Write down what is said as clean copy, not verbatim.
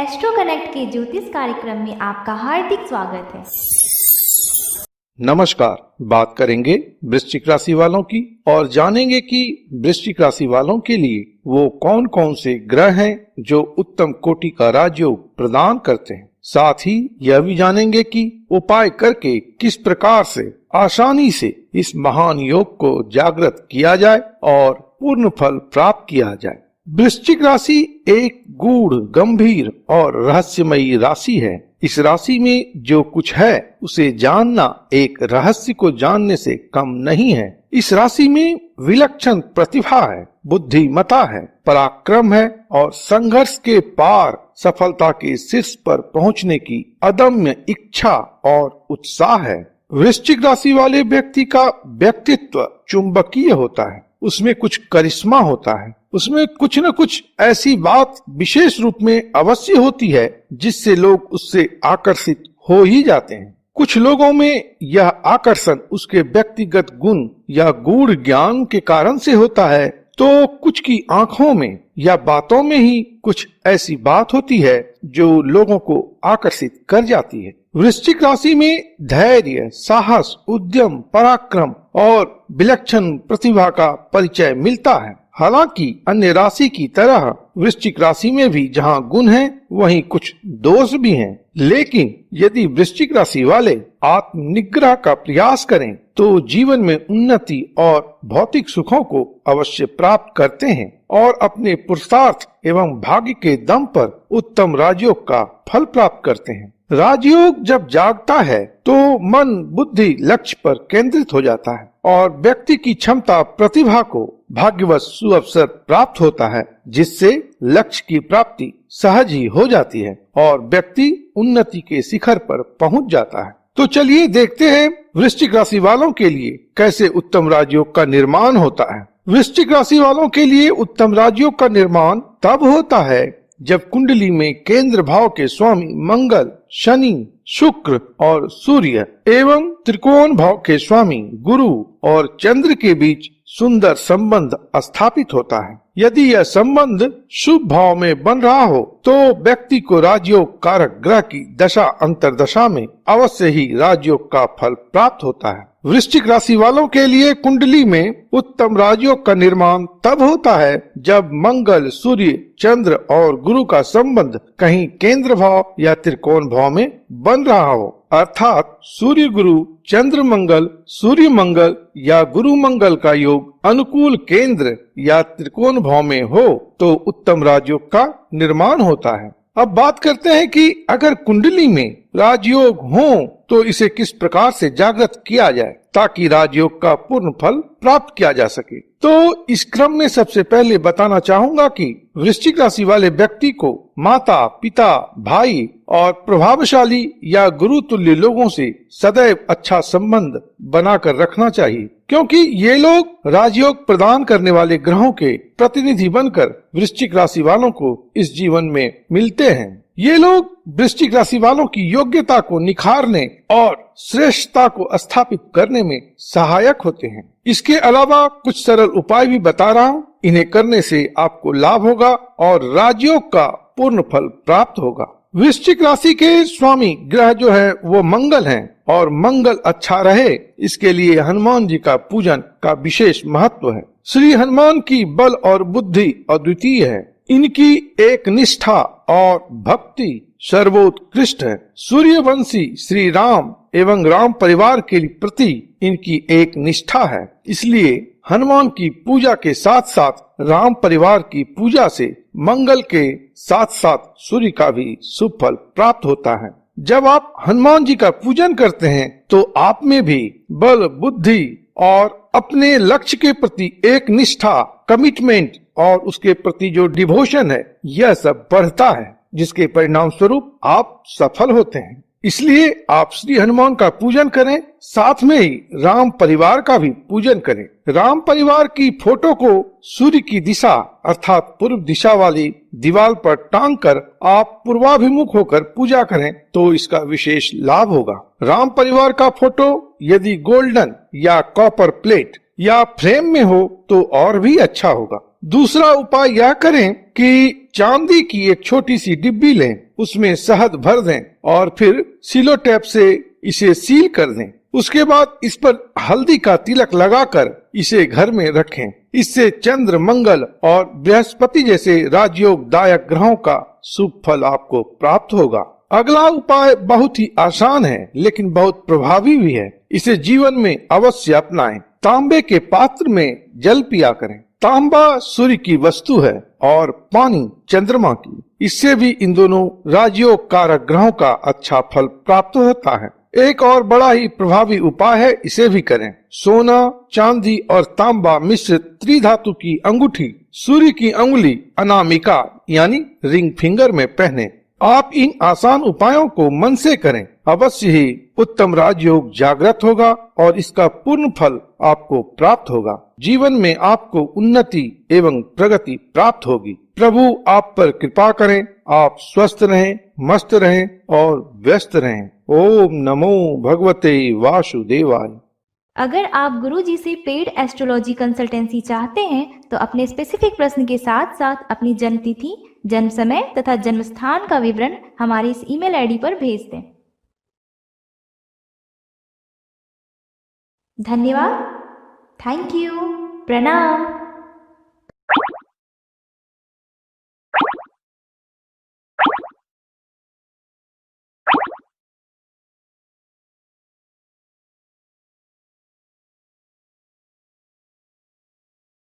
Astro connect के ज्योतिष कार्यक्रम में आपका हार्दिक स्वागत है। नमस्कार। बात करेंगे वृश्चिक राशि वालों की और जानेंगे कि वृश्चिक राशि वालों के लिए वो कौन कौन से ग्रह हैं जो उत्तम कोटि का राजयोग प्रदान करते हैं। साथ ही यह भी जानेंगे कि उपाय करके किस प्रकार से आसानी से इस महान योग को जागृत किया जाए और पूर्ण फल प्राप्त किया जाए। वृश्चिक राशि एक गूढ़, गंभीर और रहस्यमयी राशि है। इस राशि में जो कुछ है उसे जानना एक रहस्य को जानने से कम नहीं है। इस राशि में विलक्षण प्रतिभा है, बुद्धिमता है, पराक्रम है और संघर्ष के पार सफलता के शीर्ष पर पहुंचने की अदम्य इच्छा और उत्साह है। वृश्चिक राशि वाले व्यक्ति का व्यक्तित्व चुंबकीय होता है, उसमें कुछ करिश्मा होता है, उसमें कुछ न कुछ ऐसी बात विशेष रूप में अवश्य होती है जिससे लोग उससे आकर्षित हो ही जाते हैं। कुछ लोगों में यह आकर्षण उसके व्यक्तिगत गुण या गूढ़ ज्ञान के कारण से होता है, तो कुछ की आंखों में या बातों में ही कुछ ऐसी बात होती है जो लोगों को आकर्षित कर जाती है। वृश्चिक राशि में धैर्य, साहस, उद्यम, पराक्रम और विलक्षण प्रतिभा का परिचय मिलता है। हालांकि अन्य राशि की तरह वृश्चिक राशि में भी जहां गुण हैं, वहीं कुछ दोष भी हैं। लेकिन यदि वृश्चिक राशि वाले आत्मनिग्रह का प्रयास करें तो जीवन में उन्नति और भौतिक सुखों को अवश्य प्राप्त करते हैं और अपने पुरुषार्थ एवं भाग्य के दम पर उत्तम राजयोग का फल प्राप्त करते हैं। राजयोग जब जागता है तो मन, बुद्धि लक्ष्य पर केंद्रित हो जाता है और व्यक्ति की क्षमता, प्रतिभा को भाग्यवश सुअवसर प्राप्त होता है, जिससे लक्ष्य की प्राप्ति सहज ही हो जाती है और व्यक्ति उन्नति के शिखर पर पहुंच जाता है। तो चलिए देखते हैं वृश्चिक राशि वालों के लिए कैसे उत्तम राजयोग का निर्माण होता है। वृश्चिक राशि वालों के लिए उत्तम राजयोग का निर्माण तब होता है जब कुंडली में केंद्र भाव के स्वामी मंगल, शनि, शुक्र और सूर्य एवं त्रिकोण भाव के स्वामी गुरु और चंद्र के बीच सुंदर संबंध स्थापित होता है। यदि यह संबंध शुभ भाव में बन रहा हो तो व्यक्ति को राजयोग कारक ग्रह की दशा अंतरदशा में अवश्य ही राजयोग का फल प्राप्त होता है। वृश्चिक राशि वालों के लिए कुंडली में उत्तम राजयोग का निर्माण तब होता है जब मंगल, सूर्य, चंद्र और गुरु का संबंध कहीं केंद्र भाव या त्रिकोण भाव में बन रहा हो, अर्थात सूर्य गुरु, चंद्र मंगल, सूर्य मंगल या गुरु मंगल का योग अनुकूल केंद्र या त्रिकोण भाव में हो तो उत्तम राजयोग का निर्माण होता है। अब बात करते हैं कि अगर कुंडली में राजयोग हो तो इसे किस प्रकार से जागृत किया जाए ताकि राजयोग का पूर्ण फल प्राप्त किया जा सके। तो इस क्रम में सबसे पहले बताना चाहूंगा कि वृश्चिक राशि वाले व्यक्ति को माता, पिता, भाई और प्रभावशाली या गुरु तुल्य लोगों से सदैव अच्छा संबंध बनाकर रखना चाहिए, क्योंकि ये लोग राजयोग प्रदान करने वाले ग्रहों के प्रतिनिधि बनकर वृश्चिक राशि वालों को इस जीवन में मिलते हैं। ये लोग वृश्चिक राशि वालों की योग्यता को निखारने और श्रेष्ठता को स्थापित करने में सहायक होते हैं। इसके अलावा कुछ सरल उपाय भी बता रहा हूँ, इन्हें करने से आपको लाभ होगा और राजयोग का पूर्ण फल प्राप्त होगा। वृश्चिक राशि के स्वामी ग्रह जो है वो मंगल हैं और मंगल अच्छा रहे इसके लिए हनुमान जी का पूजन का विशेष महत्व है। श्री हनुमान की बल और बुद्धि अद्वितीय है, इनकी एक निष्ठा और भक्ति सर्वोत्कृष्ट है। सूर्यवंशी श्री राम एवं राम परिवार के प्रति इनकी एक निष्ठा है, इसलिए हनुमान की पूजा के साथ साथ राम परिवार की पूजा से मंगल के साथ साथ सूर्य का भी शुभ फल प्राप्त होता है। जब आप हनुमान जी का पूजन करते हैं तो आप में भी बल, बुद्धि और अपने लक्ष्य के प्रति एक निष्ठा, कमिटमेंट और उसके प्रति जो डिवोशन है यह सब बढ़ता है, जिसके परिणाम स्वरूप आप सफल होते हैं। इसलिए आप श्री हनुमान का पूजन करें, साथ में ही राम परिवार का भी पूजन करें। राम परिवार की फोटो को सूर्य की दिशा अर्थात पूर्व दिशा वाली दीवार पर टांग कर आप पूर्वाभिमुख होकर पूजा करें तो इसका विशेष लाभ होगा। राम परिवार का फोटो यदि गोल्डन या कॉपर प्लेट या फ्रेम में हो तो और भी अच्छा होगा। दूसरा उपाय यह करें कि चांदी की एक छोटी सी डिब्बी लें, उसमें शहद भर दें और फिर सिलो टेप से इसे सील कर दें। उसके बाद इस पर हल्दी का तिलक लगाकर इसे घर में रखें। इससे चंद्र, मंगल और बृहस्पति जैसे राजयोगदायक ग्रहों का शुभ फल आपको प्राप्त होगा। अगला उपाय बहुत ही आसान है लेकिन बहुत प्रभावी भी है। इसे जीवन में अवश्य अपनाएं। तांबे के पात्र में जल पिया करें। तांबा सूर्य की वस्तु है और पानी चंद्रमा की। इससे भी इन दोनों राजयोग कारक ग्रहों का अच्छा फल प्राप्त होता है। एक और बड़ा ही प्रभावी उपाय है, इसे भी करें। सोना, चांदी और तांबा मिश्रित त्रिधातु की अंगूठी सूर्य की अंगुली अनामिका यानी रिंग फिंगर में पहने। आप इन आसान उपायों को मन से करें, अवश्य ही उत्तम राजयोग जागृत होगा और इसका पूर्ण फल आपको प्राप्त होगा। जीवन में आपको उन्नति एवं प्रगति प्राप्त होगी। प्रभु आप पर कृपा करें। आप स्वस्थ रहें, मस्त रहें और व्यस्त रहें। ओम नमो भगवते वासुदेवाय। अगर आप गुरुजी से पेड एस्ट्रोलॉजी कंसल्टेंसी चाहते हैं तो अपने स्पेसिफिक प्रश्न के साथ साथ अपनी जन्म तिथि, जन्म समय तथा जन्म स्थान का विवरण हमारे इस ईमेल आईडी पर भेज दें। धन्यवाद। Thank you. प्रणाम।